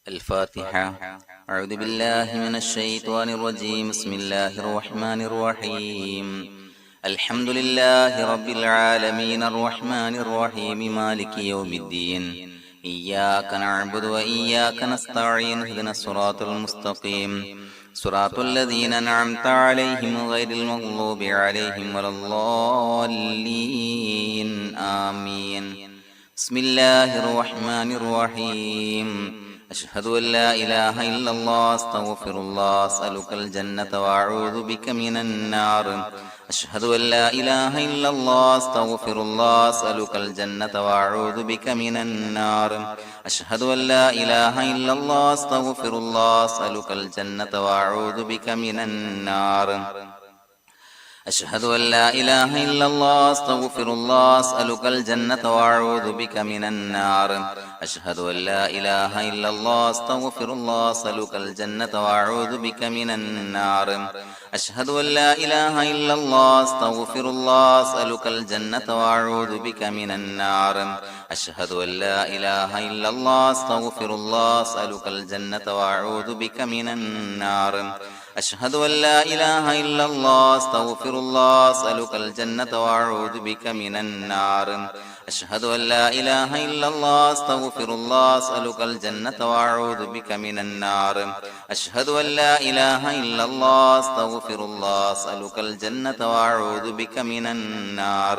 الفاتحة. أعوذ بالله من الشيطان الرجيم. بسم الله الرحمن الرحيم. الحمد لله رب العالمين الرحمن الرحيم مالك يوم الدين. إياك نعبد وإياك نستعين. اهدنا الصراط المستقيم صراط الذين أنعمت عليهم غير المغضوب عليهم ولا الضالين. آمين. بسم الله الرحمن الرحيم. أشهد أن لا إله إلا الله أستغفر الله أسألك الجنة وأعوذ بك من النار. أشهد أن لا إله إلا الله أستغفر الله أسألك الجنة وأعوذ بك من النار. أشهد أن لا إله إلا الله أستغفر الله أسألك الجنة وأعوذ بك من النار. أشهد أن لا إله إلا الله أستغفر الله أسألك الجنة وأعوذ بك من النار. أشهد أن لا إله إلا الله أستغفر الله أسألك الجنة وأعوذ بك من النار. أشهد أن لا إله إلا الله أستغفر الله أسألك الجنة وأعوذ بك من النار. أشهد أن لا إله إلا الله أستغفر الله أسألك الجنة وأعوذ بك من النار. أشهد أن لا إله إلا الله أستغفر الله أسألك الجنة وأعوذ بك من النار. أشهد أن لا إله إلا الله أستغفر الله أسألك الجنة وأعوذ بك من النار. أشهد أن لا إله إلا الله أستغفر الله أسألك الجنة وأعوذ بك من النار.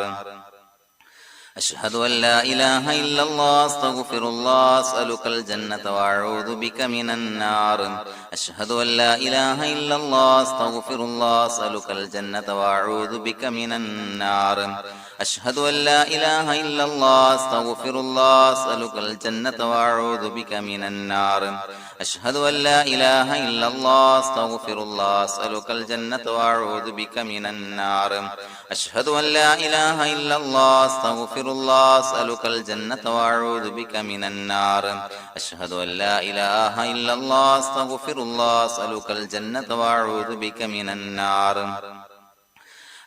أشهد أن لا إله إلا الله أستغفر الله أسألك الجنة وأعوذ بك من النار. أشهد أن لا إله إلا الله أستغفر الله أسألك الجنة وأعوذ بك من النار. أشهد أن لا إله إلا الله أستغفر الله أسألك الجنة وأعوذ بك من النار. أشهد أن لا إله إلا الله أستغفر الله أسألك الجنة وأعوذ بك من النار. أشهد أن لا إله إلا الله أستغفر الله أسألك الجنة وأعوذ بك من النار. أشهد أن لا إله إلا الله أستغفر الله أسألك الجنة وأعوذ بك من النار.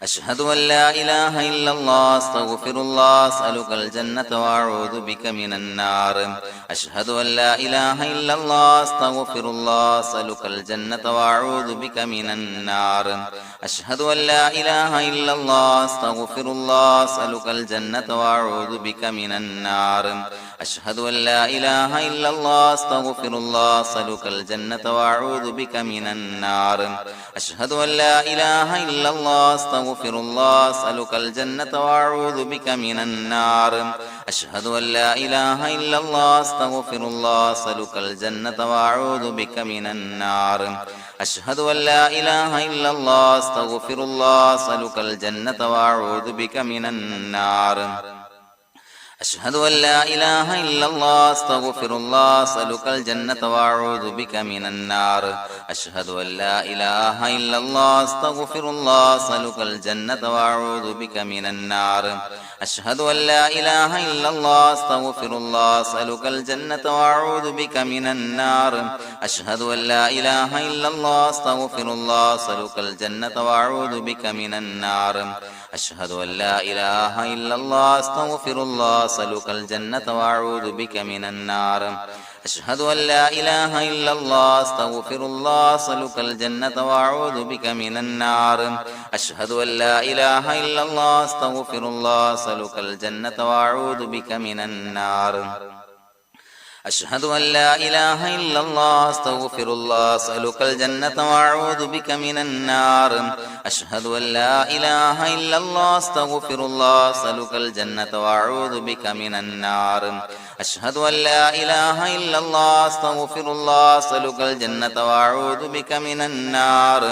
أشهد أن لا إله إلا الله أستغفر الله أسألك الجنة وأعوذ بك من النار. أشهد أن لا إله إلا الله أستغفر الله أسألك الجنة وأعوذ بك من النار. أشهد أن لا إله إلا الله أستغفر الله أسألك الجنة وأعوذ بك من النار. أشهد أن لا إله إلا الله أستغفر الله أسألك الجنة وأعوذ بك من النار. أشهد أن لا إله إلا الله أستغفر الله أسألك الجنة وأعوذ بك من النار. أشهد أن لا إله إلا الله أستغفر الله أسألك الجنة وأعوذ بك من النار. أشهد أن لا إله إلا الله أستغفر الله أسألك الجنة وأعوذ بك من النار. أشهد أن لا إله إلا الله أستغفر الله أسألك الجنة وأعوذ بك من النار. أشهد أن لا إله إلا الله أستغفر الله أسألك الجنة وأعوذ بك من النار. أشهد أن لا إله إلا الله أستغفر الله أسألك الجنة وأعوذ بك من النار. أشهد أن لا إله إلا الله أستغفر الله أسألك الجنة وأعوذ بك من النار. أشهد أن لا إله إلا الله أستغفر الله أسألك الجنة وأعوذ بك من النار. أشهد أن لا إله إلا الله أستغفر الله أسألك الجنة وأعوذ بك من النار. أشهد أن لا إله إلا الله أستغفر الله أسألك الجنة وأعوذ بك من النار. أشهد أن لا إله إلا الله أستغفر الله أسألك الجنة وأعوذ بك من النار. أشهد أن لا إله إلا الله أستغفر الله أسألك الجنة وأعوذ بك من النار. أشهد أن لا إله إلا الله أستغفر الله أسألك الجنة وأعوذ بك من النار.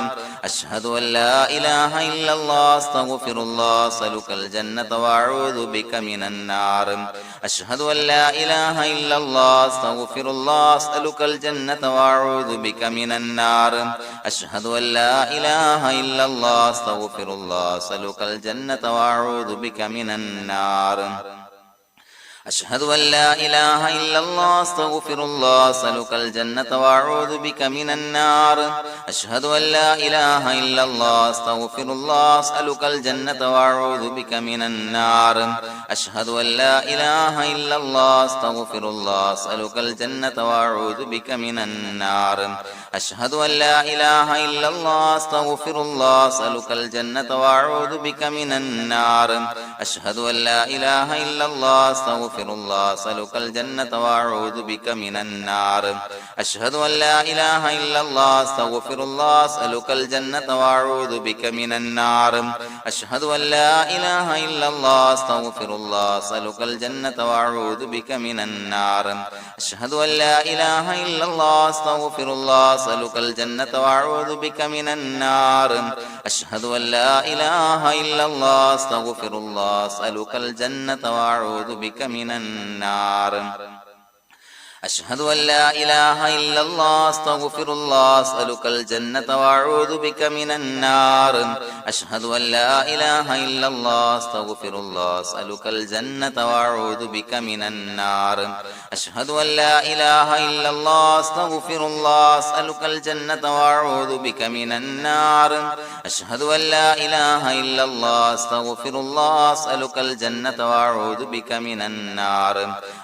أشهد أن لا إله إلا الله أستغفر الله أسألك الجنة وأعوذ بك من النار. أشهد أن لا إله إلا الله أستغفر الله أسألك الجنة وأعوذ بك من النار. أشهد أن لا إله إلا الله أستغفر الله أسألك الجنة وأعوذ بك من النار. أشهد أن لا إله إلا الله أستغفر الله أسألك الجنة وأعوذ بك من النار أشهد أن لا إله إلا الله أستغفر الله أسألك الجنة وأعوذ بك من النار أشهد أن لا إله إلا الله أستغفر الله أسألك الجنة وأعوذ بك من النار أشهد أن لا إله إلا الله أستغفر الله أسألك الجنة وأعوذ بك من النار أشهد أن لا إله إلا الله أستغفر الله أسألك الجنة وأعوذ بك من النار أشهد أن لا إله إلا الله أستغفر الله أسألك الجنة وأعوذ بك من النار أشهد أن لا إله إلا الله أستغفر الله أسألك الجنة وأعوذ بك من النار أشهد أن لا إله إلا الله أستغفر الله أسألك الجنة وأعوذ بك من النار أشهد أن لا إله إلا الله أستغفر الله أسألك الجنة وأعوذ بك من النار أشهد أن لا إله إلا الله أستغفر الله أسألك الجنة وأعوذ بك من النار أشهد أن لا إله إلا الله أستغفر الله أسألك الجنة وأعوذ بك من النار أشهد أن لا إله إلا الله أستغفر الله أسألك الجنة وأعوذ بك من النار أشهد أن لا إله إلا الله أستغفر الله أسألك الجنة وأعوذ بك من النار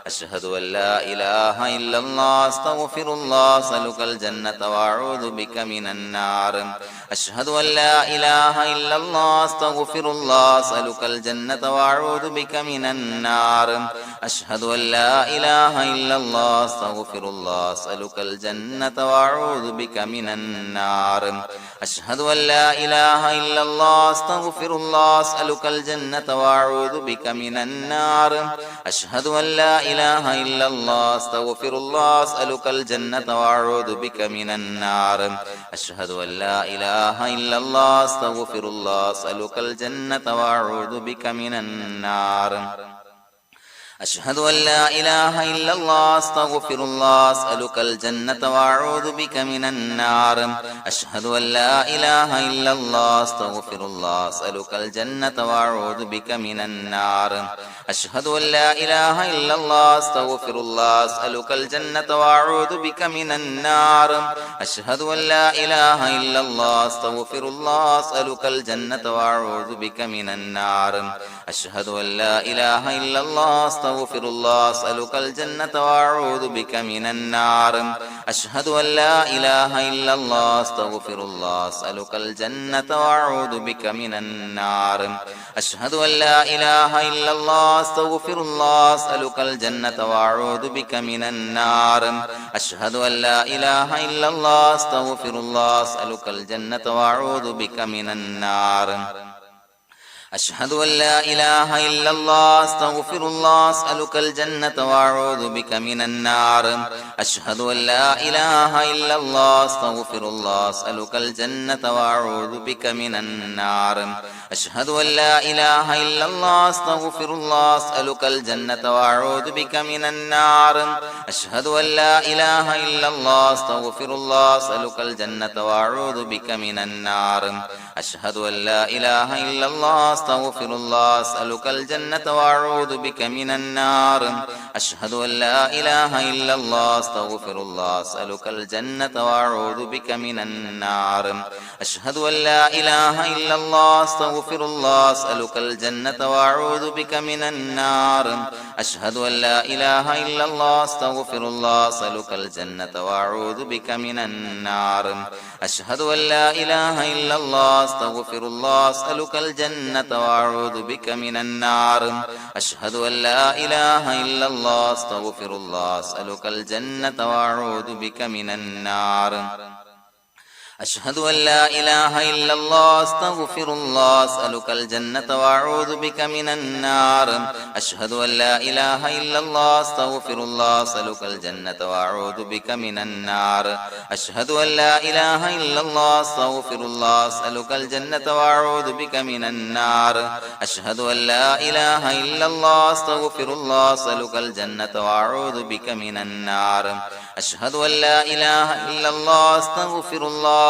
أشهد أن لا إله إلا الله أستغفر الله أسألك الجنة وأعوذ بك من النار أشهد أن لا إله إلا الله أستغفر الله أسألك الجنة وأعوذ بك من النار أشهد أن لا إله إلا الله أستغفر الله أسألك الجنة وأعوذ بك من النار أشهد أن لا إله إلا الله أستغفر الله أسألك الجنة وأعوذ بك من النار أشهد أن لا إله إلا الله أستغفر الله أسألك الجنة وأعوذ بك من النار أشهد أن لا إله إلا الله أستغفر الله أسألك الجنة وأعوذ بك من النار أشهد أن لا إله إلا الله أستغفر الله أسألك الجنة وأعوذ بك من النار أشهد أن لا إله إلا الله أستغفر الله أسألك الجنة وأعوذ بك من النار أشهد أن لا إله إلا الله أستغفر الله أسألك الجنة وأعوذ بك من النار أشهد أن لا إله إلا الله أستغفر الله أسألك الجنة وأعوذ بك من النار أشهد أن لا إله إلا الله أستغفر الله أسألك الجنة وأعوذ بك من النار أشهد أن لا إله إلا الله أستغفر الله أسألك الجنة وأعوذ بك من النار أشهد أن لا إله إلا الله أستغفر الله أسألك الجنة وأعوذ بك من النار أشهد أن لا إله إلا الله أستغفر الله أسألك الجنة وأعوذ بك من النار أشهد أن لا إله إلا الله أستغفر الله أسألك الجنة وأعوذ بك من النار أشهد أن لا إله إلا الله أستغفر الله أسألك الجنة وأعوذ بك من النار أشهد أن لا إله إلا الله أستغفر الله أسألك الجنة وأعوذ بك من النار أشهد أن لا إله إلا الله أستغفر الله أسألك الجنة وأعوذ بك من النار أشهد أن لا إله إلا الله أستغفر الله أسألك الجنة وأعوذ بك من النار أشهد أن لا إله إلا الله أستغفر الله أسألك الجنة وأعوذ بك من النار أشهد أن لا إله إلا الله أستغفر الله أسألك الجنة وأعوذ بك من النار أشهد أن لا إله إلا الله أستغفر الله أسألك الجنة وأعوذ بك من النار أشهد أن لا إله إلا الله أستغفر الله أسألك الجنة وأعوذ بك من النار أشهد أن لا إله إلا الله أستغفر الله أسألك الجنة وأعوذ بك من النار أشهد أن لا إله إلا الله أستغفر الله أسألك الجنة وأعوذ بك من النار أشهد أن لا إله إلا الله أستغفر الله أسألك الجنة وأعوذ بك من النار أشهد أن لا إله إلا الله أستغفر الله أسألك الجنة وأعوذ بك من النار أشهد أن لا إله إلا الله أستغفر الله أسألك الجنة وأعوذ بك من النار أشهد أن لا إله إلا الله أستغفر الله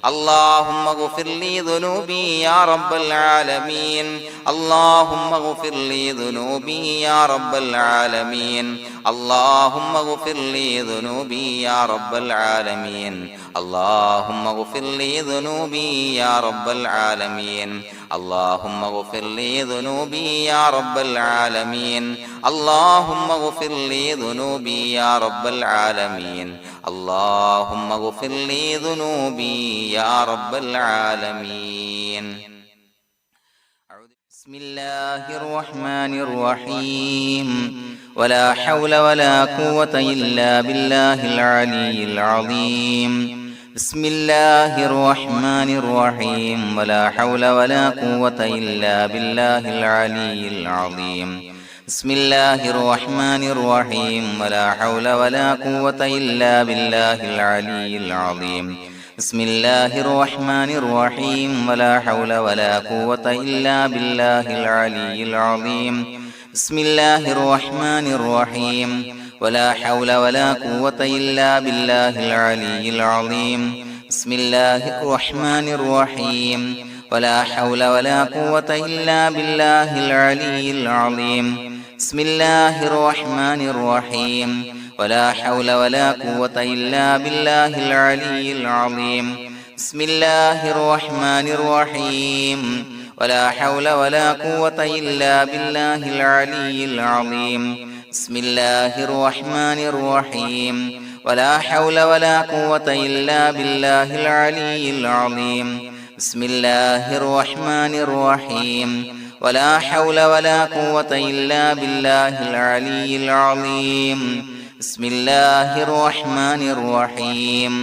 اللهم اغفر لي ذنوبي يا رب العالمين اللهم اغفر لي ذنوبي يا رب العالمين اللهم اغفر لي ذنوبي يا رب العالمين اللهم اغفر لي ذنوبي يا رب العالمين اللهم اغفر لي ذنوبي يا رب العالمين اللهم اغفر لي ذنوبي يا رب العالمين اللهم اغفر لي ذنوبي يا رب العالمين. بسم الله الرحمن الرحيم ولا حول ولا قوة إلا بالله العلي العظيم. بسم الله الرحمن الرحيم ولا حول ولا قوة إلا بالله العلي العظيم. بسم الله الرحمن الرحيم ولا حول ولا قوة إلا بالله العلي العظيم. بسم الله الرحمن الرحيم ولا حول ولا قوة إلا بالله العلي العظيم. بسم الله الرحمن الرحيم ولا حول ولا قوة إلا بالله العلي العظيم. بسم الله الرحمن الرحيم ولا حول ولا قوة إلا بالله العلي العظيم. بسم الله الرحمن الرحيم ولا حول ولا قوة إلا بالله العلي العظيم. بسم الله الرحمن الرحيم ولا حول ولا قوة إلا بالله العلي العظيم. بسم الله الرحمن الرحيم ولا حول ولا قوة إلا بالله العلي العظيم. بسم الله الرحمن الرحيم ولا حول ولا قوة إلا بالله العلي العظيم. بسم الله الرحمن الرحيم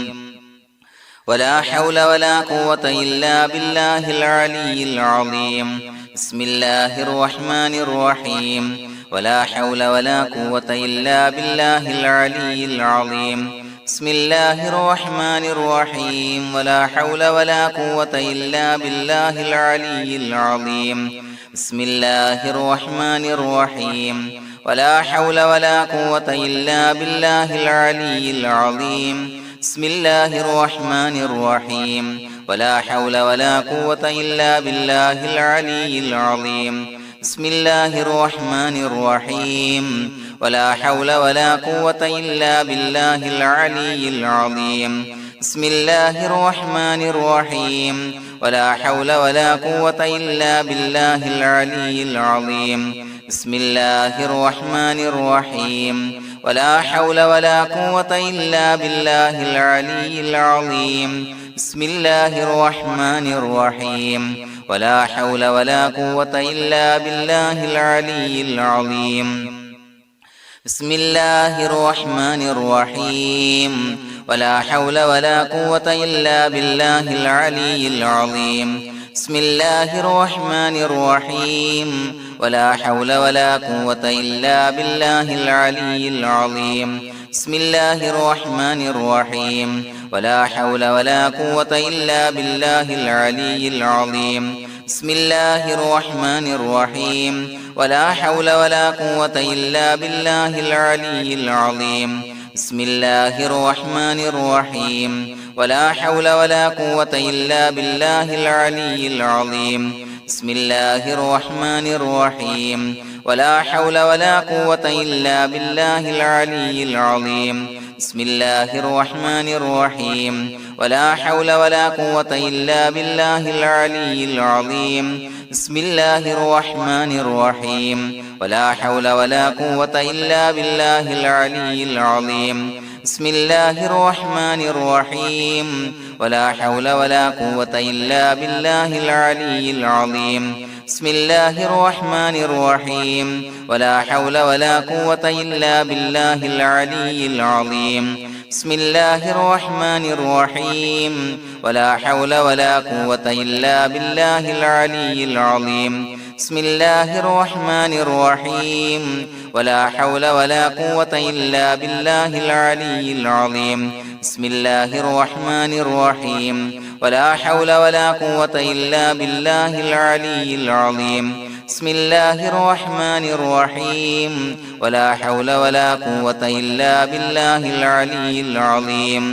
ولا حول ولا قوة إلا بالله العلي العظيم. بسم الله الرحمن الرحيم ولا حول ولا قوة إلا بالله العلي العظيم. بسم الله الرحمن الرحيم ولا حول ولا قوة إلا بالله العلي العظيم. بسم الله الرحمن الرحيم ولا حول ولا قوة إلا بالله العلي العظيم. بسم الله الرحمن الرحيم ولا حول ولا قوة إلا بالله العلي العظيم. بسم الله الرحمن الرحيم ولا حول ولا قوة إلا بالله العلي العظيم. بسم الله الرحمن الرحيم ولا حول ولا قوة إلا بالله العلي العظيم. بسم الله الرحمن الرحيم ولا حول ولا قوة إلا بالله العلي العظيم. بسم الله الرحمن الرحيم ولا حول ولا قوة إلا بالله العلي العظيم. بسم الله الرحمن الرحيم ولا حول ولا قوة إلا بالله العلي العظيم. بسم الله الرحمن الرحيم ولا حول ولا قوة إلا بالله العلي العظيم. بسم الله الرحمن الرحيم ولا حول ولا قوة إلا بالله العلي العظيم. بسم الله الرحمن الرحيم ولا حول ولا قوة إلا بالله العلي العظيم. بسم الله الرحمن الرحيم ولا حول ولا قوة إلا بالله العلي العظيم. بسم الله الرحمن الرحيم ولا حول ولا قوة إلا بالله العلي العظيم. بسم الله الرحمن الرحيم ولا حول ولا قوة إلا بالله العلي العظيم. بسم الله الرحمن الرحيم ولا حول ولا قوة إلا بالله العلي العظيم. بسم الله الرحمن الرحيم ولا حول ولا قوة إلا بالله العلي العظيم. بسم الله الرحمن الرحيم ولا حول ولا قوة إلا بالله العلي العظيم. بسم الله الرحمن الرحيم ولا حول ولا قوة إلا بالله العلي العظيم. بسم الله الرحمن الرحيم ولا حول ولا قوة إلا بالله العلي العظيم. بسم الله الرحمن الرحيم ولا حول ولا قوة إلا بالله العلي العظيم. بسم الله الرحمن الرحيم ولا حول ولا قوة إلا بالله العلي العظيم.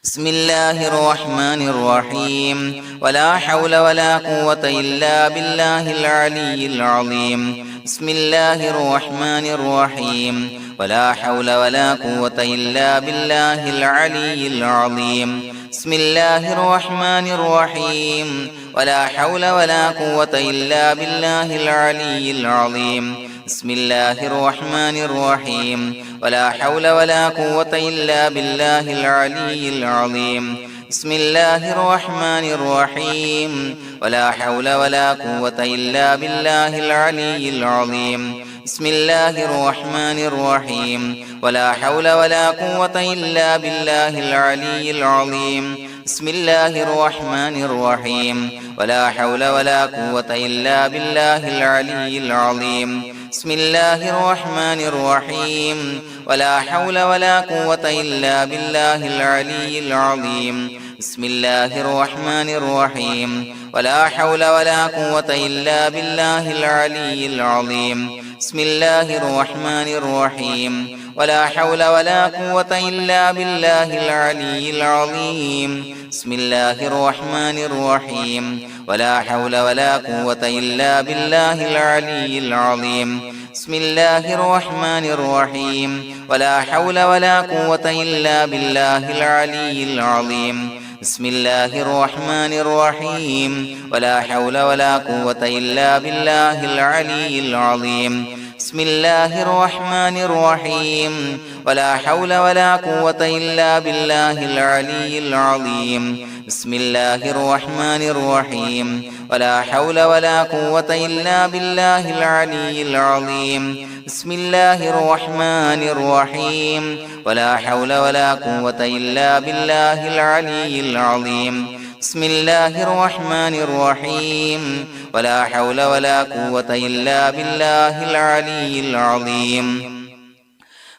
بسم الله الرحمن الرحيم ولا حول ولا قوة إلا بالله العلي العظيم بسم الله الرحمن الرحيم ولا حول ولا قوة إلا بالله العلي العظيم بسم الله الرحمن الرحيم ولا حول ولا قوة إلا بالله العلي العظيم بسم الله الرحمن الرحيم ولا حول ولا قوة إلا بالله العلي العظيم بسم الله الرحمن الرحيم ولا حول ولا قوة إلا بالله العلي العظيم بسم الله الرحمن الرحيم ولا حول ولا قوة إلا بالله العلي العظيم بسم الله الرحمن الرحيم ولا حول ولا قوة إلا بالله العلي العظيم بسم الله الرحمن الرحيم ولا حول ولا قوة إلا بالله العلي العظيم بسم الله الرحمن الرحيم ولا حول ولا قوة إلا بالله العلي العظيم بسم الله الرحمن الرحيم ولا حول ولا قوة إلا بالله العلي العظيم بسم الله الرحمن الرحيم ولا حول ولا قوة إلا بالله العلي العظيم بسم الله الرحمن الرحيم ولا حول ولا قوة إلا بالله العلي العظيم بسم الله الرحمن الرحيم ولا حول ولا قوة إلا بالله العلي العظيم بسم الله الرحمن الرحيم ولا حول ولا قوة إلا بالله العلي العظيم بسم الله الرحمن الرحيم ولا حول ولا قوة إلا بالله العلي العظيم بسم الله الرحمن الرحيم ولا حول ولا قوة إلا بالله العلي العظيم بسم الله الرحمن الرحيم ولا حول ولا قوة إلا بالله العلي العظيم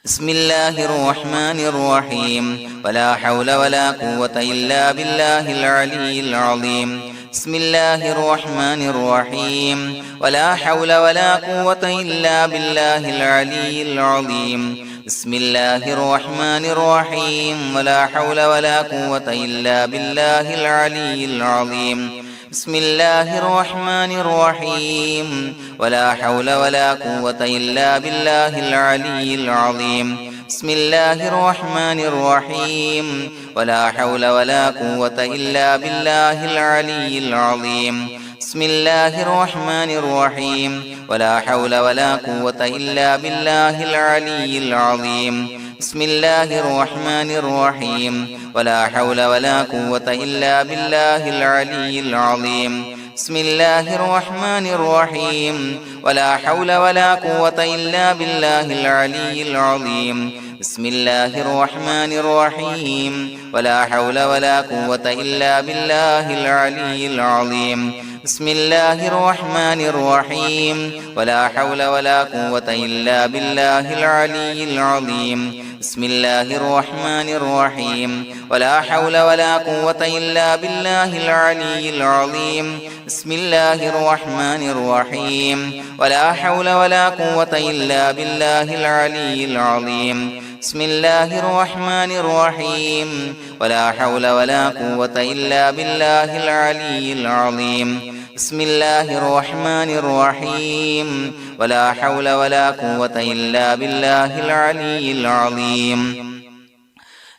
بسم الله الرحمن الرحيم ولا حول ولا قوة إلا بالله العلي العظيم بسم الله الرحمن الرحيم ولا حول ولا قوة إلا بالله العلي العظيم بسم الله الرحمن الرحيم ولا حول ولا قوة إلا بالله العلي العظيم بسم الله الرحمن الرحيم ولا حول ولا قوة إلا بالله العلي العظيم بسم الله الرحمن الرحيم ولا حول ولا قوة إلا بالله العلي العظيم بسم الله الرحمن الرحيم ولا حول ولا قوة إلا بالله العلي العظيم بسم الله الرحمن الرحيم ولا حول ولا قوة إلا بالله العلي العظيم بسم الله الرحمن الرحيم ولا حول ولا قوة إلا بالله العلي العظيم بسم الله الرحمن الرحيم ولا حول ولا قوة إلا بالله العلي العظيم بسم الله الرحمن الرحيم ولا حول ولا قوة إلا بالله العلي العظيم بسم الله الرحمن الرحيم ولا حول ولا قوة إلا بالله العلي العظيم بسم الله الرحمن الرحيم ولا حول ولا قوة إلا بالله العلي العظيم بسم الله الرحمن الرحيم ولا حول ولا قوة إلا بالله العلي العظيم بسم الله الرحمن الرحيم ولا حول ولا قوة إلا بالله العلي العظيم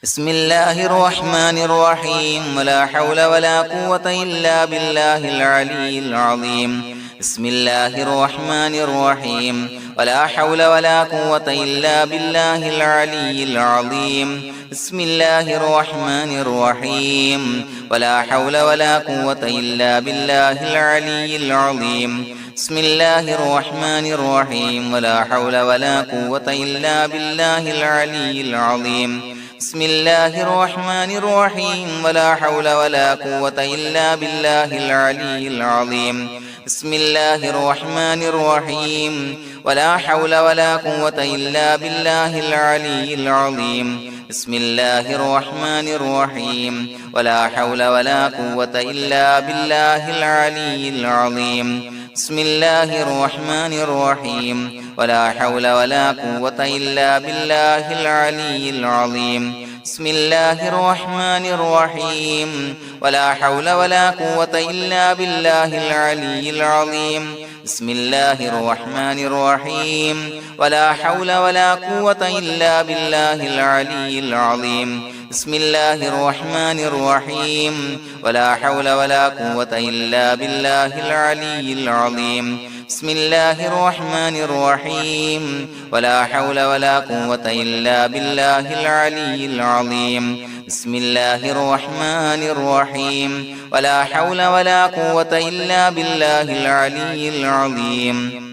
بسم الله الرحمن الرحيم ولا حول ولا قوة إلا بالله العلي العظيم بسم الله الرحمن الرحيم ولا حول ولا قوة إلا بالله العلي العظيم بسم الله الرحمن الرحيم ولا حول ولا قوة إلا بالله العلي العظيم بسم الله الرحمن الرحيم ولا حول ولا قوة إلا بالله العلي العظيم بسم الله الرحمن الرحيم ولا حول ولا قوة إلا بالله العلي العظيم بسم الله الرحمن الرحيم ولا حول ولا قوة إلا بالله العلي العظيم بسم الله الرحمن الرحيم ولا حول ولا قوة إلا بالله العلي العظيم بسم الله الرحمن الرحيم ولا حول ولا قوة إلا بالله العلي العظيم بسم الله الرحمن الرحيم ولا حول ولا قوة إلا بالله العلي العظيم بسم الله الرحمن الرحيم ولا حول ولا قوة إلا بالله العلي العظيم بسم الله الرحمن الرحيم ولا حول ولا قوة إلا بالله العلي العظيم بسم الله الرحمن الرحيم ولا حول ولا قوة إلا بالله العلي العظيم بسم الله الرحمن الرحيم ولا حول ولا قوة إلا بالله العلي العظيم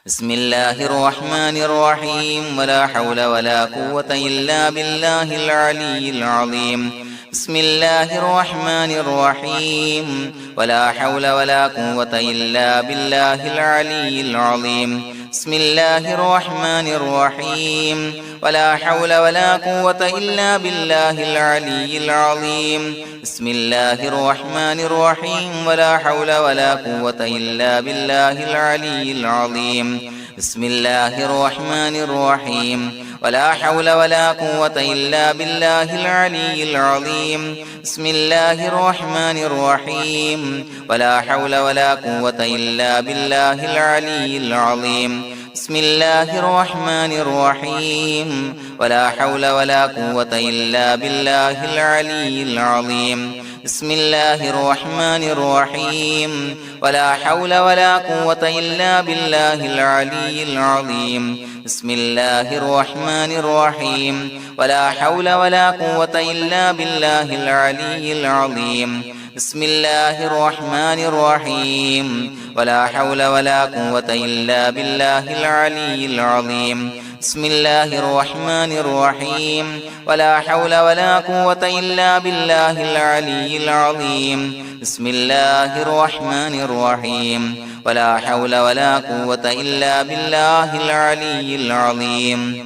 بسم الله الرحمن الرحيم ولا حول ولا قوة إلا بالله العلي العظيم بسم الله الرحمن الرحيم ولا حول ولا قوة إلا بالله العلي العظيم بسم الله الرحمن الرحيم ولا حول ولا قوة إلا بالله العلي العظيم بسم الله الرحمن الرحيم ولا حول ولا قوة إلا بالله العلي العظيم بسم الله الرحمن الرحيم ولا حول ولا قوة إلا بالله العلي العظيم بسم الله الرحمن الرحيم ولا حول ولا قوة إلا بالله العلي العظيم بسم الله الرحمن الرحيم ولا حول ولا قوة إلا بالله العلي العظيم بسم الله الرحمن الرحيم ولا حول ولا قوة إلا بالله العلي العظيم بسم الله الرحمن الرحيم ولا حول ولا قوة إلا بالله العلي العظيم بسم الله الرحمن الرحيم ولا حول ولا قوة إلا بالله العلي العظيم بسم الله الرحمن الرحيم ولا حول ولا قوة إلا بالله العلي العظيم بسم الله الرحمن الرحيم ولا حول ولا قوة إلا بالله العلي العظيم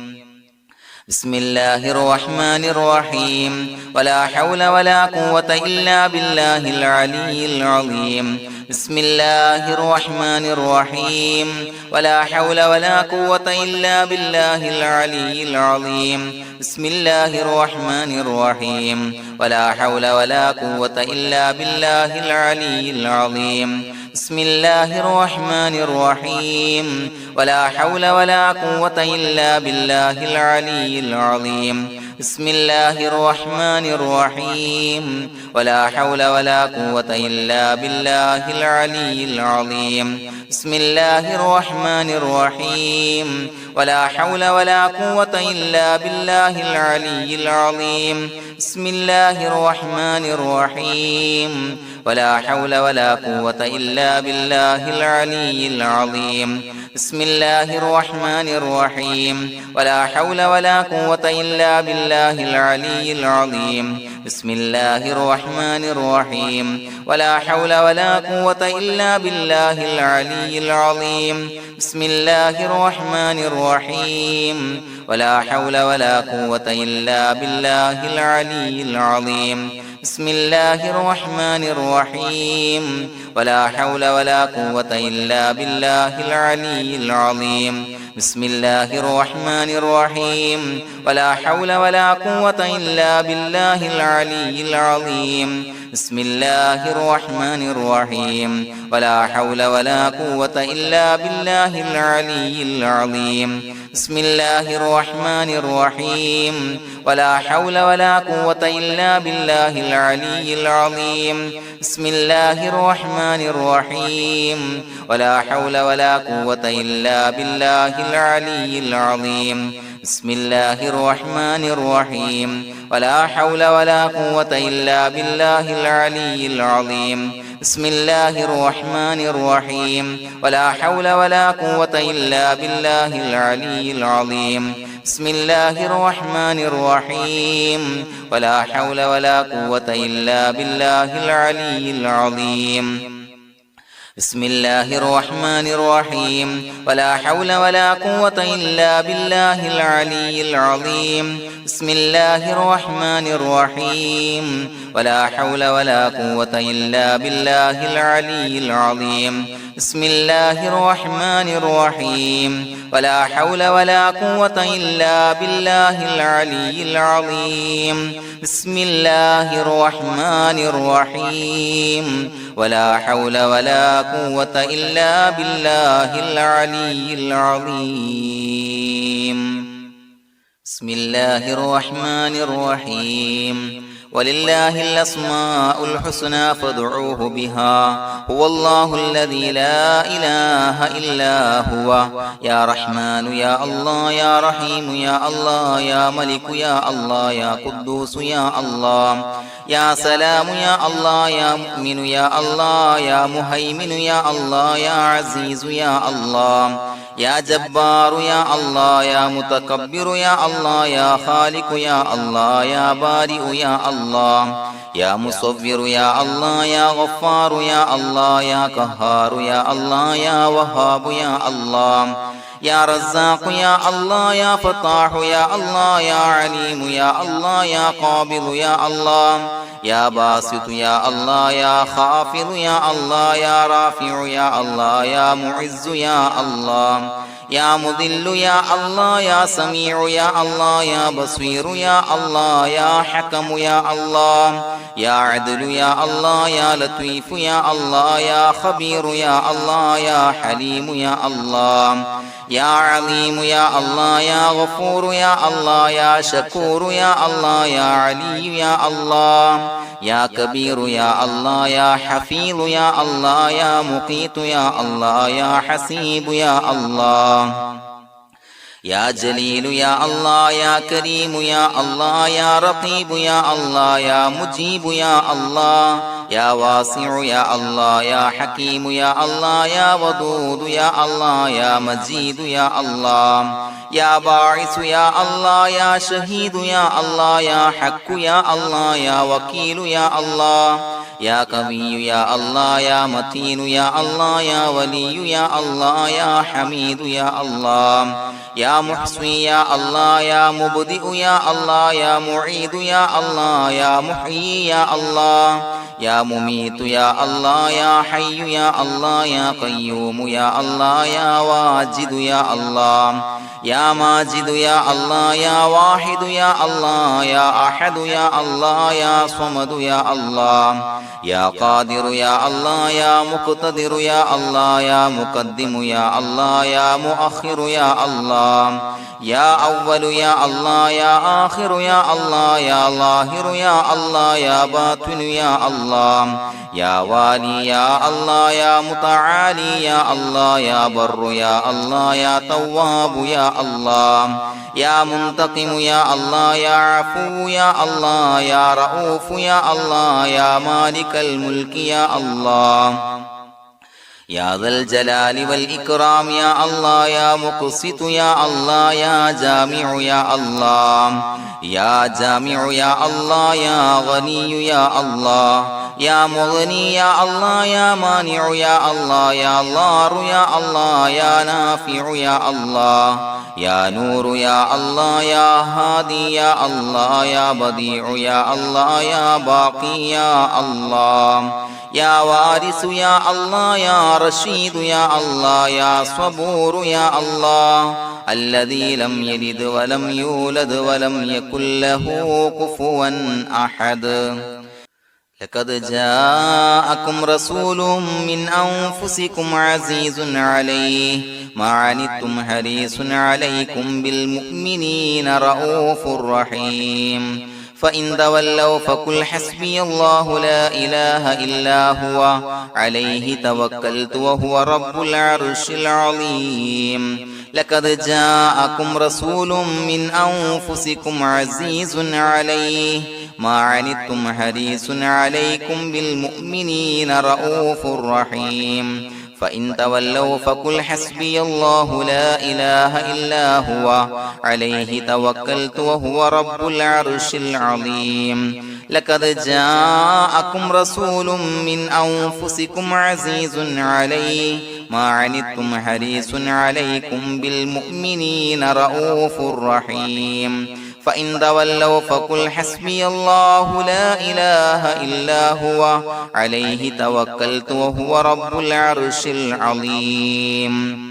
بسم الله الرحمن الرحيم ولا حول ولا قوة إلا بالله العلي العظيم بسم الله الرحمن الرحيم ولا حول ولا قوة إلا بالله العلي العظيم بسم الله الرحمن الرحيم ولا حول ولا قوة إلا بالله العلي العظيم بسم الله الرحمن الرحيم ولا حول ولا قوة إلا بالله العلي العظيم بسم الله الرحمن الرحيم ولا حول ولا قوة إلا بالله العلي العظيم بسم الله الرحمن الرحيم ولا حول ولا قوة إلا بالله العلي العظيم بسم الله الرحمن الرحيم ولا حول ولا قوة إلا بالله العلي العظيم بسم الله الرحمن الرحيم ولا حول ولا قوة إلا بالله العلي العظيم بسم الله الرحمن الرحيم ولا حول ولا قوة إلا بالله العلي العظيم بسم الله الرحمن الرحيم ولا حول ولا قوة إلا بالله العلي العظيم بسم الله الرحمن الرحيم ولا حول ولا قوة إلا بالله العلي العظيم بسم الله الرحمن الرحيم ولا حول ولا قوة إلا بالله العلي العظيم بسم الله الرحمن الرحيم ولا حول ولا قوة إلا بالله العلي العظيم بسم الله الرحمن الرحيم ولا حول ولا قوة إلا بالله العلي العظيم بسم الله الرحمن الرحيم ولا حول ولا قوة إلا بالله العلي العظيم بسم الله الرحمن الرحيم ولا حول ولا قوة إلا بالله العلي العظيم بسم الله الرحمن الرحيم ولا حول ولا قوة إلا بالله العلي العظيم بسم الله الرحمن الرحيم ولا حول ولا قوة إلا بالله العلي العظيم بسم الله الرحمن الرحيم ولا حول ولا قوة إلا بالله العلي العظيم بسم الله الرحمن الرحيم ولا حول ولا قوة إلا بالله العلي العظيم بسم الله الرحمن الرحيم ولا حول ولا قوة إلا بالله العلي العظيم بسم الله الرحمن الرحيم ولا حول ولا قوة إلا بالله العلي العظيم بسم الله الرحمن الرحيم ولله الأسماء الحسنى فادعوه بها هو الله الذي لا إله إلا هو يا رحمن يا الله يا رحيم يا الله يا ملك يا الله يا قدوس يا الله يا سلام يا الله يا مؤمن يا الله يا مهيمن يا الله يا عزيز يا الله يا جبار يا الله يا متكبر يا الله يا خالق يا الله يا بارئ يا الله يا مصور يا الله يا غفار يا الله يا قهار يا الله يا وهاب يا الله يا رزاق يا الله يا فتاح يا الله يا عليم يا الله يا قابض يا الله يا باسط يا الله يا خافض يا الله يا رافع يا الله يا معز يا الله يا مذل يا الله يا سميع يا الله يا بصير يا الله يا حكم يا الله يا عدل يا الله يا لطيف يا الله يا خبير يا الله يا حليم يا الله يا عليم يا الله يا غفور يا الله يا شكور يا الله يا علي يا الله يا كبير يا الله يا حفيظ يا الله يا مقيت يا الله يا حسيب يا الله يا جليل يا الله يا كريم يا الله يا رقيب يا الله يا مجيب يا الله يا واسع يا الله يا حكيم يا الله يا ودود يا الله يا مجيد يا الله يا باعث يا الله يا شهيد يا الله يا حق يا الله يا وكيل يا الله يا قوي يا الله يا متين يا الله يا ولي يا الله يا حميد يا الله يا محصي يا الله يا مبدئ يا الله يا معيد يا الله يا محيي يا الله يا مميت يا الله يا حي يا الله يا قيوم يا الله يا واجد يا الله يا ماجد يا الله يا واحد يا الله يا أحد يا الله يا صمد يا الله يا قادر يا الله يا مقتدر يا الله يا مقدم يا الله يا مؤخر يا الله يا أول يا الله يا آخر يا الله يا ظاهر يا الله يا باطن يا الله يا والي يا الله يا متعالي يا الله يا بر يا الله يا تواب يا الله يا منتقم يا الله يا عفو يا الله يا رؤوف يا الله يا مالك الملك يا الله يا ذا الجلال والإكرام يا الله يا مقسط يا الله يا جامع يا الله يا جامع يا الله يا غني يا الله يا مغني يا الله يا مانع يا الله يا ضار يا الله يا نافع يا الله يا نور يا الله يا هادي يا الله يا بديع يا الله يا باقي يا الله يا وارث يا الله يا رشيد يا الله يا صبور يا الله الذي لم يلد ولم يولد ولم يكن له كفوا أحد لقد جاءكم رسول من أنفسكم عزيز عليه ما عنتم حريص عليكم بالمؤمنين رؤوف رحيم فإن تولوا فقل حسبي الله لا إله إلا هو عليه توكلت وهو رب العرش العظيم لقد جاءكم رسول من أنفسكم عزيز عليه ما عنتم حريص عليكم بالمؤمنين رؤوف رحيم فإن تولوا فقل حسبي الله لا إله إلا هو عليه توكلت وهو رب العرش العظيم لقد جاءكم رسول من أنفسكم عزيز عليه ما عنتم حريص عليكم بالمؤمنين رؤوف رحيم فإن تولوا فقل حسبي الله لا إله إلا هو عليه توكلت وهو رب العرش العظيم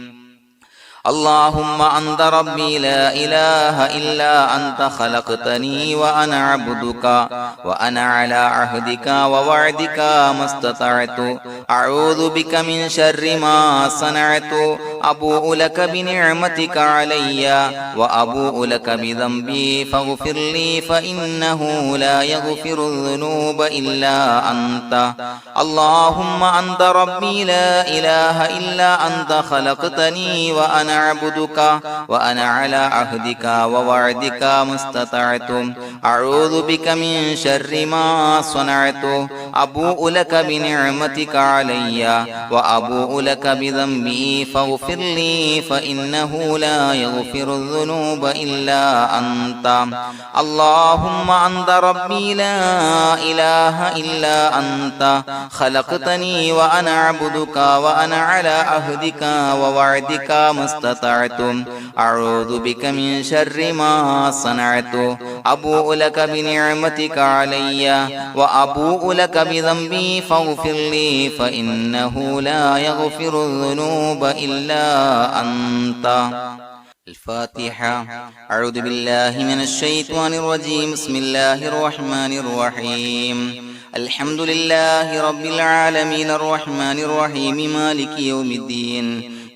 اللهم أنت ربي لا إله إلا أنت خلقتني وأنا عبدك وأنا على عهدك ووعدك ما استطعت أعوذ بك من شر ما صنعت أبوء لك بنعمتك علي وأبوء لك بذنبي فاغفر لي فإنه لا يغفر الذنوب إلا أنت اللهم أنت ربي لا إله إلا أنت خلقتني وأنا عبدك وأنا على عهدك ووعدك ما استطعت أعوذ بك من شر ما صنعت أبوء لك بنعمتك علي وأبوء لك بذنبي فاغفر لي فإنه لا يغفر الذنوب إلا أنت اللهم أنت ربي لا إله إلا أنت خلقتني وأنا عبدك وأنا على عهدك ووعدك ما استطعت أعوذ بك من شر ما صنعت أبوء لك بنعمتك علي وأبوء لك بذنبي فاغفر لي فإنه لا يغفر الذنوب إلا أنت الفاتحة أعوذ بالله من الشيطان الرجيم بسم الله الرحمن الرحيم الحمد لله رب العالمين الرحمن الرحيم مالك يوم الدين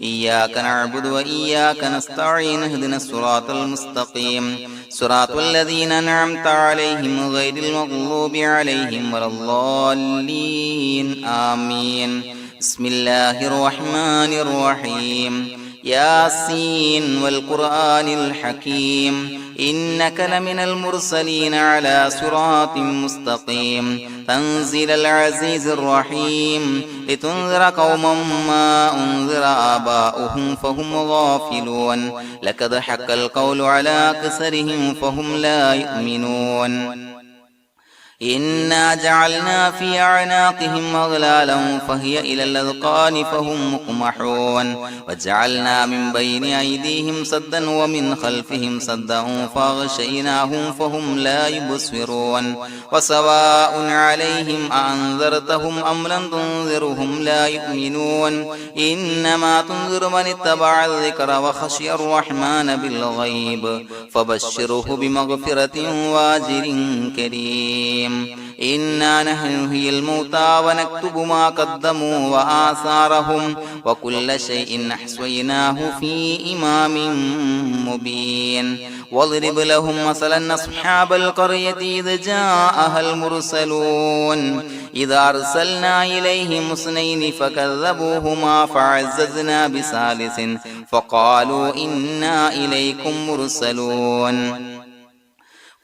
إياك نعبد وإياك نستعين اهدنا الصراط المستقيم صراط الذين أنعمت عليهم غير المغضوب عليهم ولا الضالين آمين بسم الله الرحمن الرحيم ياسين والقرآن الحكيم إنك لمن المرسلين على صراط مستقيم تنزيل العزيز الرحيم لتنذر قوما ما أنذر آباؤهم فهم غافلون لقد حق القول على أكثرهم فهم لا يؤمنون إنا جعلنا في أعناقهم أغلالا فهي إلى الأذقان فهم مقمحون وجعلنا من بين أيديهم سدا ومن خلفهم سدا فأغشيناهم فهم لا يبصرون وسواء عليهم أأنذرتهم أم لم تنذرهم لا يؤمنون إنما تنذر من اتبع الذكر وخشي الرحمن بالغيب فبشره بمغفرة وأجر كريم إنا نحن نحيي الموتى ونكتب ما قدموا وآثارهم وكل شيء أحصيناه في إمام مبين واضرب لهم مثلا أصحاب القرية إذ جاءها المرسلون إذا أرسلنا إليهم اثنين فكذبوهما فعززنا بثالث فقالوا إنا إليكم مرسلون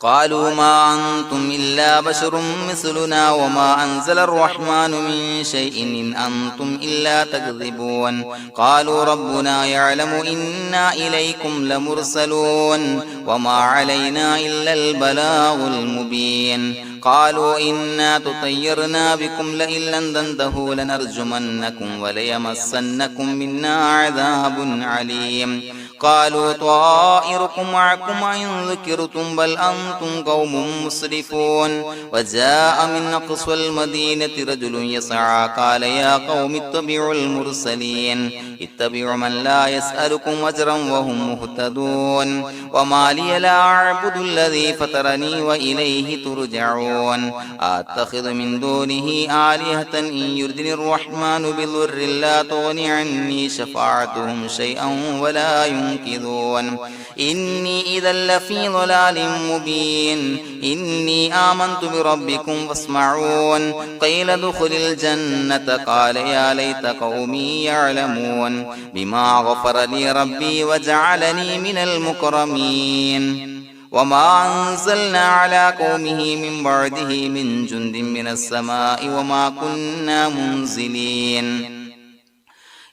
قالوا ما أنتم إلا بشر مثلنا وما أنزل الرحمن من شيء إن أنتم إلا تكذبون قالوا ربنا يعلم إنا إليكم لمرسلون وما علينا إلا البلاغ المبين قالوا إنا تطيرنا بكم لئن لم تنتهوا لنرجمنكم وليمسنكم منا عذاب عليم قالوا طائركم معكم إن ذكرتم بل أنتم قوم مسرفون وجاء من أقصى المدينة رجل يسعى قال يا قوم اتبعوا المرسلين اتبعوا من لا يسألكم أجرا وهم مهتدون وما لي لا أعبد الذي فطرني وإليه ترجعون أتخذ من دونه آلهة إن يردني الرحمن بضر لا تغني عني شفاعتهم شيئا ولا ينقذون إني إذا لفي ضلال مبين إني آمنت بربكم فاسمعون قيل ادخل الجنة قال يا ليت قومي يعلمون بما غفر لي ربي وجعلني من المكرمين وما أنزلنا على قومه من بعده من جند من السماء وما كنا منزلين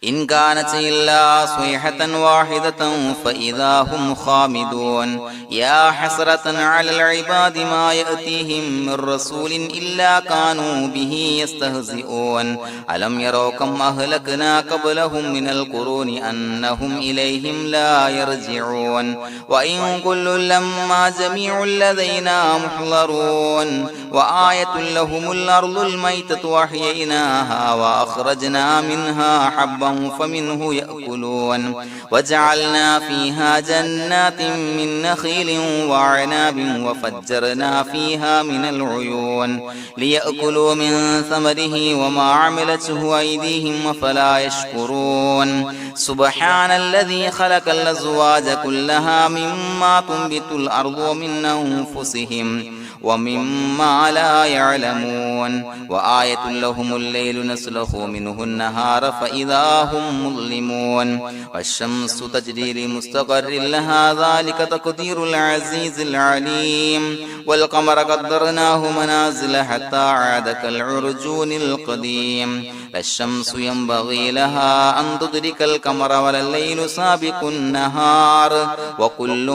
إن كانت إلا صيحة واحدة فإذا هم خامدون يا حسرة على العباد ما يأتيهم من رسول إلا كانوا به يستهزئون ألم يروا كم أهلكنا قبلهم من القرون أنهم إليهم لا يرجعون وإن كل لما جميع لدينا محضرون وآية لهم الأرض الميتة وأحييناها وأخرجنا منها حبا فمنه يأكلون وجعلنا فيها جنات من نخيل وعناب وفجرنا فيها من العيون ليأكلوا من ثمره وما عملته أيديهم فلا يشكرون سبحان الذي خلق الأزواج كلها مما تنبت الأرض ومن أنفسهم ومما لا يعلمون وآية لهم الليل نسلخ منه النهار فإذا هم مظلمون والشمس تجري لمستقر لها ذلك تقدير العزيز العليم والقمر قدرناه منازل حتى عاد كالعرجون القديم لا الشمس ينبغي لها أن تدرك القمر ولا الليل سابق النهار وكل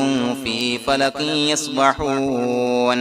في فلك يسبحون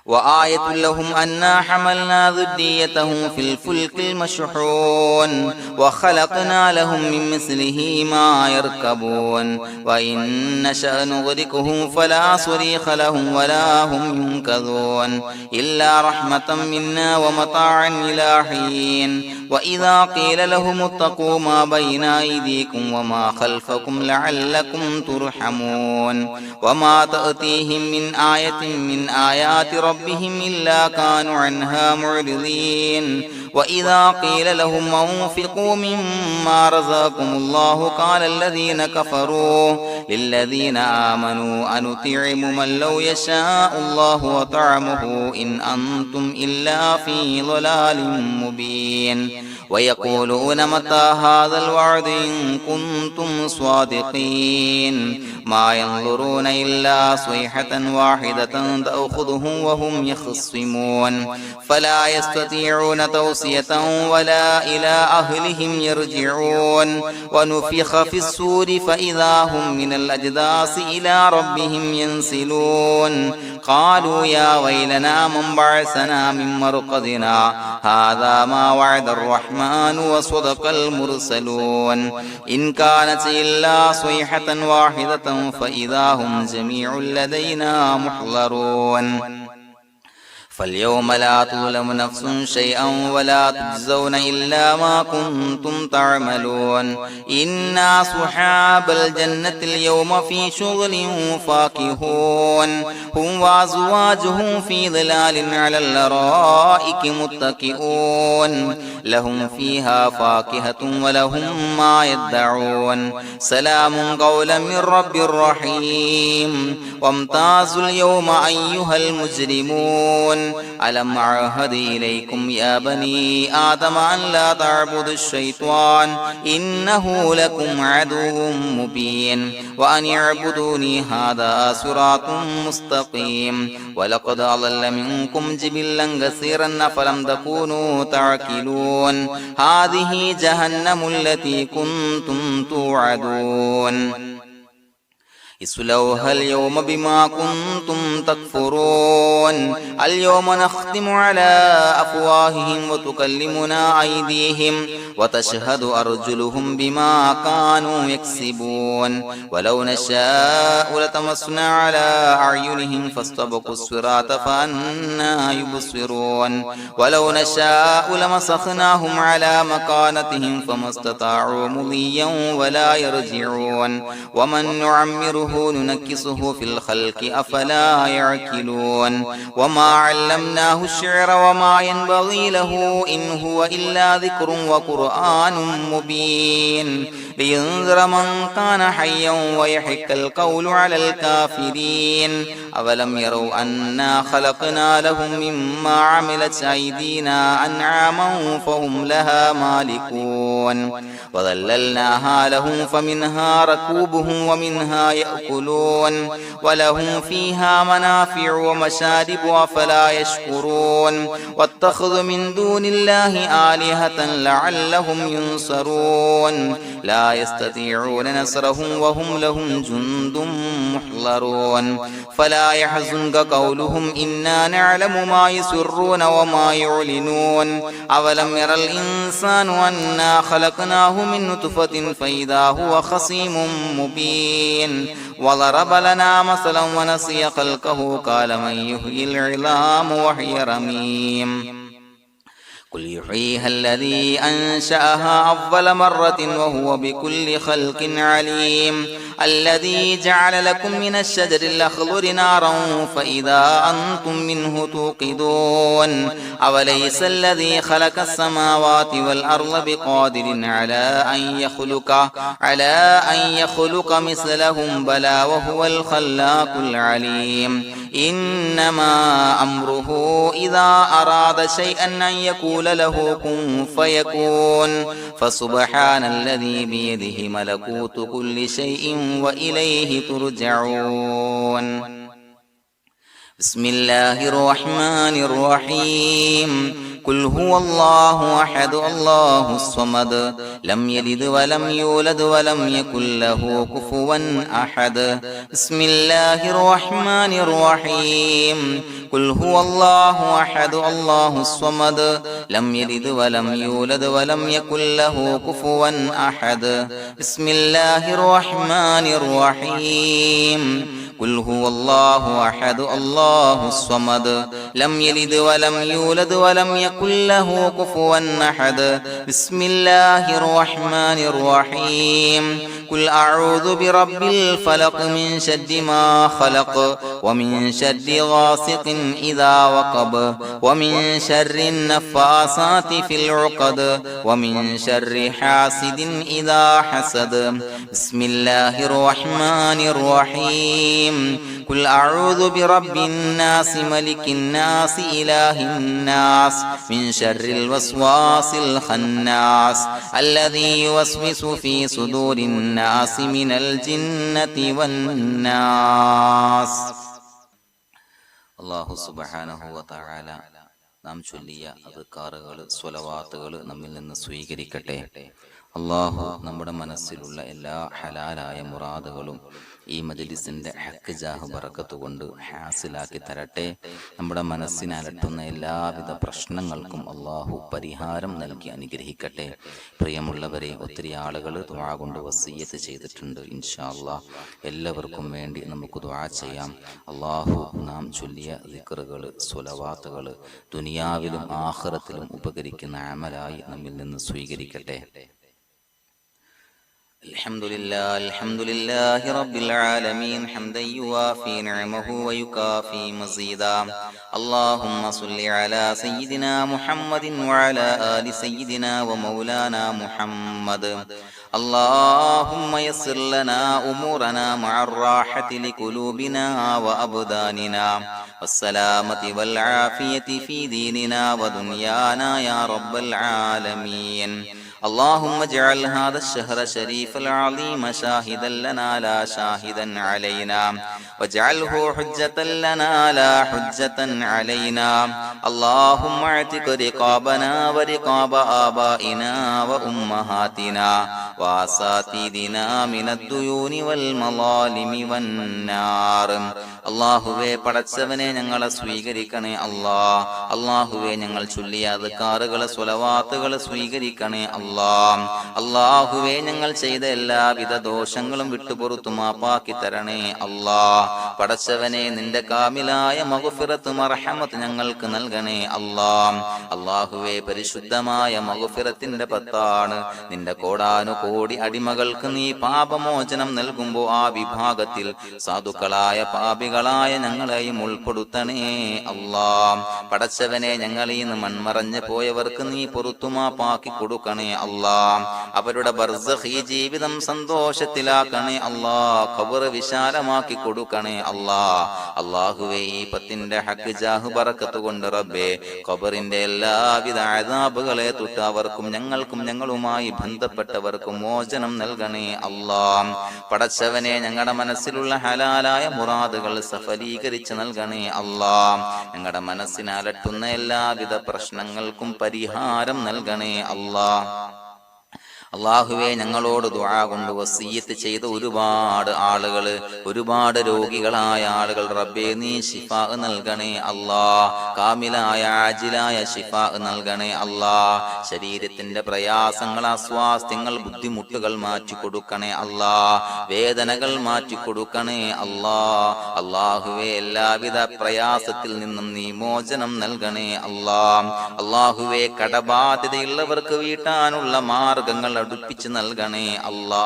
وآية لهم أنا حملنا ذريتهم في الفلك المشحون وخلقنا لهم من مثله ما يركبون وإن نشأ نغرقهم فلا صريخ لهم ولا هم ينقذون إلا رحمة منا ومتاعا إلى حين وإذا قيل لهم اتقوا ما بين أيديكم وما خلفكم لعلكم ترحمون وما تأتيهم من آية من آيات ربهم إلا كانوا عنها معرضين وإذا قيل لهم أنفقوا مما رزقكم الله قال الذين كفروا للذين آمنوا أنطعم من لو يشاء الله وطعمه إن أنتم إلا في ضلال مبين ويقولون متى هذا الوعد إن كنتم صادقين ما ينظرون إلا صيحة واحدة تأخذهم وهم يخصمون فلا يستطيعون توصية ولا إلى أهلهم يرجعون ونفخ في السور فإذا هم من الأجداث إلى ربهم ينسلون قالوا يا ويلنا من بعثنا من مرقدنا هذا ما وعد الرحمن وصدق المرسلون إن كانت إلا صيحة واحدة فإذا هم جميع لدينا محضرون فاليوم لا تظلم نفس شيئا ولا تجزون إلا ما كنتم تعملون إنا أصحاب الجنة اليوم في شغل فاكهون هم وأزواجهم في ظلال على الأرائك متكئون لهم فيها فاكهة ولهم ما يدعون سلام قولا من رب رحيم وامتازوا اليوم أيها المجرمون ألم أعهد إليكم يا بني آدم أن لا تعبدوا الشيطان إنه لكم عدو مبين وأن اعبدوني هذا صراط مستقيم ولقد أضل منكم جبلا كثيرا فلم تكونوا تعقلون هذه جهنم التي كنتم توعدون اصلوها اليوم بما كنتم تكفرون اليوم نختم على أفواههم وتكلمنا أيديهم وتشهد أرجلهم بما كانوا يكسبون ولو نشاء لطمسنا على أعينهم فاستبقوا الصراط فأنى يبصرون ولو نشاء لمسخناهم على مكانتهم فما استطاعوا مضيا ولا يرجعون ومن نعمره ننكسه في الخلق أفلا يعقلون وما علمناه الشعر وما ينبغي له إن هو إلا ذكر وقرآن مبين لينذر من كان حيا ويحق القول على الكافرين أولم يروا أنا خلقنا لهم مما عملت أيدينا أنعاما فهم لها مالكون وظللناها لهم فمنها ركوبهم ومنها يأكلون يأكلون ولهم فيها منافع ومشارب أفلا يشكرون واتخذوا من دون الله آلهة لعلهم ينصرون لا يستطيعون نصرهم وهم لهم جند محضرون فلا يحزنك قولهم إنا نعلم ما يسرون وما يعلنون أولم ير الإنسان أنا خلقناه من نطفة فإذا هو خصيم مبين وضرب لنا مثلا ونسي خلقه قال من يحيي العظام وهي رميم قل يحييها الذي أنشأها أول مرة وهو بكل خلق عليم الذي جعل لكم من الشجر الأخضر نارا فإذا أنتم منه توقدون أوليس الذي خلق السماوات والأرض بقادر على أن يخلق مثلهم بلى وهو الخلاق العليم إنما أمره إذا أراد شيئا أن يقول له كن فيكون فسبحان الذي بيده ملكوت كل شيء وإليه ترجعون بسم الله الرحمن الرحيم قل هو الله أحد الله الصمد لم يلد ولم يولد ولم يكن له كفوا أحد بسم الله الرحمن الرحيم قل هو الله أحد الله الصمد لم يلد ولم يولد ولم يكن له كفوا أحد بسم الله الرحمن الرحيم قل هو الله أحد الله الصمد لم يلد ولم يولد ولم يكن له كفوا أحد بسم الله الرحمن الرحيم قل أعوذ برب الفلق من شر ما خلق ومن شر غاسق إذا وقب ومن شر النفاثات في العقد ومن شر حاسد إذا حسد بسم الله الرحمن الرحيم قل أعوذ برب الناس ملك الناس إله الناس من شر الوسواس الخناس الذي يوسوس في صدور الناس من الجنة والناس الله سبحانه وتعالى നാം ചൊല്ലിയ അദ്കാറുകൾ സ്വലവാത്തുകൾ നമ്മിൽ നിന്ന് സ്വീകരിക്കട്ടെ. അള്ളാഹു നമ്മുടെ മനസ്സിലുള്ള എല്ലാ ഹലാലായ മുറാദുകളും ഈ മജ്ലിസിന്റെ ഹക്ക് ജാഹ് ബറക്കത്ത് കൊണ്ട് ഹാസിലാക്കി തരട്ടെ. നമ്മുടെ മനസ്സിനെ അലട്ടുന്ന എല്ലാവിധ പ്രശ്നങ്ങൾക്കും അള്ളാഹു പരിഹാരം നൽകി അനുഗ്രഹിക്കട്ടെ. പ്രിയമുള്ളവരെ, ഒത്തിരി ആളുകൾ ദുആ കൊണ്ട് വസിയ്യത്ത് ചെയ്തിട്ടുണ്ട്. ഇൻഷാ അല്ലാഹ് എല്ലാവർക്കും വേണ്ടി നമുക്ക് ദുആ ചെയ്യാം. അള്ളാഹു നാം ചൊല്ലിയ ദിക്റുകൾ സ്വലവാത്തുകൾ ദുനിയാവിലും ആഖിറത്തിലും ഉപകരിക്കുന്ന അമലായി നമ്മിൽ നിന്ന് സ്വീകരിക്കട്ടെ. الحمد لله رب العالمين حمدا يوافي نعمه ويكافي مزيدا اللهم صل على سيدنا محمد وعلى آل سيدنا ومولانا محمد اللهم يسر لنا أمورنا مع الراحة لقلوبنا وأبداننا والسلامة والعافية في ديننا ودنيانا يا رب العالمين اللهم اجعل هذا الشهر الشريف العظيم شاهدا لنا لا شاهدا علينا واجعله حجة لنا لا حجة علينا اللهم اعتق رقابنا ورقاب آبائنا وأمهاتنا وأساتذتنا من الديون والمظالم والنار അള്ളാഹുവേ, പടച്ചവനെ ഞങ്ങളെ സ്വീകരിക്കണേ. അള്ളാഹുവേ, ഞങ്ങൾ ചൊല്ലിയ അദ്കാറുകളെ സ്വലവാത്തുകളെ സ്വീകരിക്കണേ. അള്ളാഹുവേ, ഞങ്ങൾ ചെയ്ത എല്ലാവിധ ദോഷങ്ങളും വിട്ടുപുറത്തു മാപ്പാക്കി തരണേ. പടച്ചവനെ, നിന്റെ കാമിലായ മഗ്ഫിറത്ത് മർഹമത്ത് ഞങ്ങൾക്ക് നൽകണേ. അള്ളാഹുവേ, പരിശുദ്ധമായ മഗ്ഫിറത്തിന്റെ പത്താണ്. നിന്റെ കോടാനുകോടി അടിമകൾക്ക് നീ പാപമോചനം നൽകുമ്പോൾ ആ വിഭാഗത്തിൽ സാധുക്കളായ പാപി പാപികളായ ഞങ്ങളെയും ഉൾപ്പെടുത്തണേ അല്ലാ. പടച്ചവനെ, ഞങ്ങളിൽ നിന്ന് മൺമറഞ്ഞു പോയവർക്ക് നീ പൊറുത്തുമാപ്പാക്കി കൊടുക്കണേ അല്ലാ. അവരുടെ ബർസഖി ജീവിതം സന്തോഷത്തിലാക്കണേ അല്ലാ. ഖബർ വിശാലമാക്കി കൊടുക്കണേ അല്ലാ. അല്ലാഹുവേ, ഈ പത്തിന്റെ ഹഖ് ജാഹ് ബറക്കത്ത് കൊണ്ട് റബ്ബേ, ഖബറിന്റെ എല്ലാവിധ അദാബുകളെ തൊട്ട് അവർക്കും ഞങ്ങൾക്കും ഞങ്ങളുമായി ബന്ധപ്പെട്ടവർക്കും മോചനം നൽകണേ അല്ലാ. പടച്ചവനെ, ഞങ്ങളുടെ മനസ്സിലുള്ള ഹലാലായ മുറാദുകൾ സഫലീകരിച്ച് നൽകണേ അല്ലാ. ഞങ്ങളുടെ മനസ്സിനെ അലട്ടുന്ന എല്ലാവിധ പ്രശ്നങ്ങൾക്കും പരിഹാരം നൽകണേ അല്ലാ. അള്ളാഹുവേ, ഞങ്ങളോട് ദുആ കൊണ്ട് വസിയ്യത്ത് ചെയ്ത ഒരുപാട് രോഗികളായ ആളുകൾ റബ്ബേ നീ ശിഫാ നൽകണേ അല്ലാ. കാമിലായ ആജിലായ ശിഫാ നൽകണേ അല്ലാ. ശരീരത്തിന്റെ പ്രയാസങ്ങൾ, അസ്വാസ്ഥ്യങ്ങൾ, ബുദ്ധിമുട്ടുകൾ മാറ്റി കൊടുക്കണേ അല്ലാ. വേദനകൾ മാറ്റി കൊടുക്കണേ അല്ലാ. അള്ളാഹുവേ, എല്ലാവിധ പ്രയാസത്തിൽ നിന്നും നീ മോചനം നൽകണേ അല്ലാ. അള്ളാഹുവേ, കടബാധ്യതയുള്ളവർക്ക് വീട്ടാനുള്ള മാർഗങ്ങൾ അടുപ്പിച്ച് നൽകണേ അല്ലാ.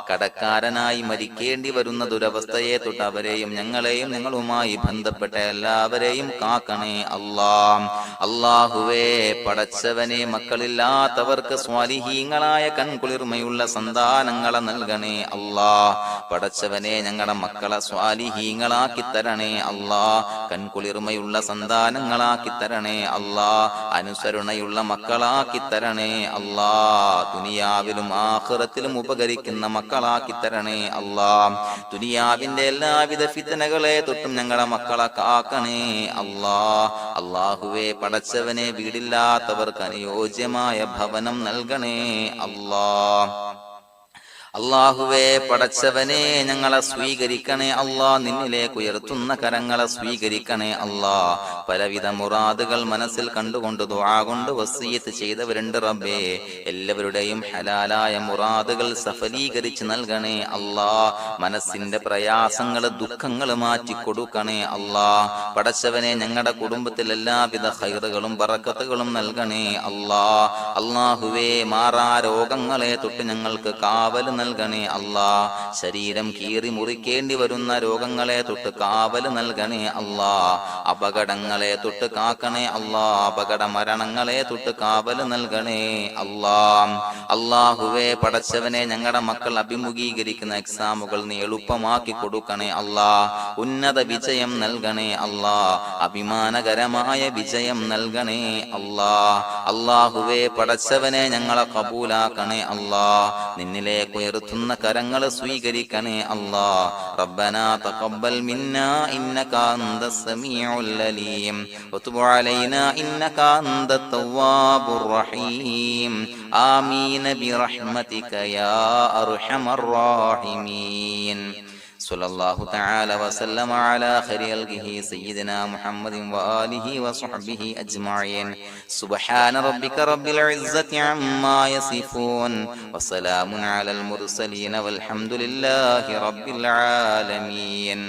കടക്കാരനായി മരിക്കേണ്ടി വരുന്ന ദുരവസ്ഥയെ തൊട്ട് അവരെയും ഞങ്ങളെയും ഞങ്ങളുമായി ബന്ധപ്പെട്ട എല്ലാവരെയും കാക്കണേ അല്ലാ. അല്ലാഹുവേ, പടച്ചവനെ, മക്കളില്ലാത്തവർക്ക് സ്വാലിഹീങ്ങളായ കൺകുളിർമയുള്ള സന്താനങ്ങളെ നൽകണേ അല്ലാ. പടച്ചവനെ, ഞങ്ങളുടെ മക്കളെ സ്വാലിഹീങ്ങളാക്കി തരണേ അല്ലാ. കൺകുളിർമയുള്ള സന്താനങ്ങളാക്കി തരണേ അല്ലാ. അനുസരണയുള്ള മക്കളാക്കി തരണേ അല്ലാ. ദുനിയാവിലും ആഖിറത്തിലും ഉപകരിക്കുന്ന മക്കളാക്കി തരണേ അല്ലാ. ദുനിയാവിന്റെ എല്ലാവിധ ഫിത്നകളെ തൊട്ടും ഞങ്ങളുടെ മക്കളെ കാക്കണേ അല്ലാ. അല്ലാഹുവേ, പടച്ചവനെ, വീടില്ലാത്തവർക്ക് അനുയോജ്യമായ ഭവനം നൽകണേ അല്ലാ. അല്ലാഹുവേ, പടച്ചവനെ, ഞങ്ങളെ സ്വീകരിക്കണേ അല്ലാ. നിന്നിലേക്ക് ഉയർത്തുന്ന കരങ്ങളെ സ്വീകരിക്കണേ അല്ലാ. പലവിധ മുറാദുകൾ മനസ്സിൽ കണ്ടുകൊണ്ട് ദുആ കൊണ്ട് വസിയ്യത്ത് ചെയ്തവരുണ്ട് റബ്ബേ. എല്ലാവരുടെയും ഹലാലായ മുറാദുകൾ സഫലീകരിച്ച് നൽകണേ അല്ലാ. മനസ്സിന്റെ പ്രയാസങ്ങൾ, ദുഃഖങ്ങൾ മാറ്റി കൊടുക്കണേ അല്ലാ. പടച്ചവനെ, ഞങ്ങളുടെ കുടുംബത്തിൽ എല്ലാവിധ ഖൈറുകളും ബറക്കത്തുകളും നൽകണേ അല്ലാ. അല്ലാഹുവേ, മാറാ രോഗങ്ങളെ തൊട്ട് ഞങ്ങൾക്ക് കാവൽ നൽകണേ അല്ലാ. ശരീരം കീറി മുറിക്കേണ്ടി വരുന്ന രോഗങ്ങളെ തൊട്ട് കാവൽ നൽകണേ അല്ലാ. അപകടങ്ങളെ തൊട്ട് കാക്കണേ അല്ലാ. അപകട മരണങ്ങളെ തൊട്ട് കാവൽ നൽകണേ അല്ലാ. അല്ലാഹുവേ, പടച്ചവനെ, ഞങ്ങളുടെ മക്കൾ അഭിമുഖീകരിക്കുന്ന എക്സാമുകൾ നീ എളുപ്പമാക്കി കൊടുക്കണേ അല്ലാ. ഉന്നത വിജയം നൽകണേ അല്ലാ. അഭിമാനകരമായ വിജയം നൽകണേ അല്ലാ. അല്ലാഹുവേ, പടച്ചവനെ, ഞങ്ങളെ കബൂലാക്കണേ അല്ലാ. നിന്നിലേക്ക് ഉയർത്തുന്ന കരങ്ങൾ സ്വീകരിക്കണേ അല്ലാ. റബ്ബനാ തഖബ്ബൽ മിന്നാ ഇന്നക അൻതസ് സമീഉൽ അലീം വതുബ് അലൈനാ ഇന്നക അൻതത് തവ്വാബുർ റഹീം. ആമീൻ ബിറഹ്മതിക യാ അർഹമർ റഹീമീൻ. സല്ലല്ലാഹു തആല വസല്ലമ അലാ ഖൈരി ഖൽഖിഹി സയ്യിദിനാ മുഹമ്മദിൻ വആലിഹി വസ്വഹ്ബിഹി അജ്മഈൻ. സുബ്ഹാന റബ്ബിക റബ്ബിൽ ഇസ്സതി അമ്മാ യസിഫൂൻ വസലാമുൻ അലൽ മുർസലീൻ വൽഹംദുലില്ലാഹി റബ്ബിൽ ആലമീൻ.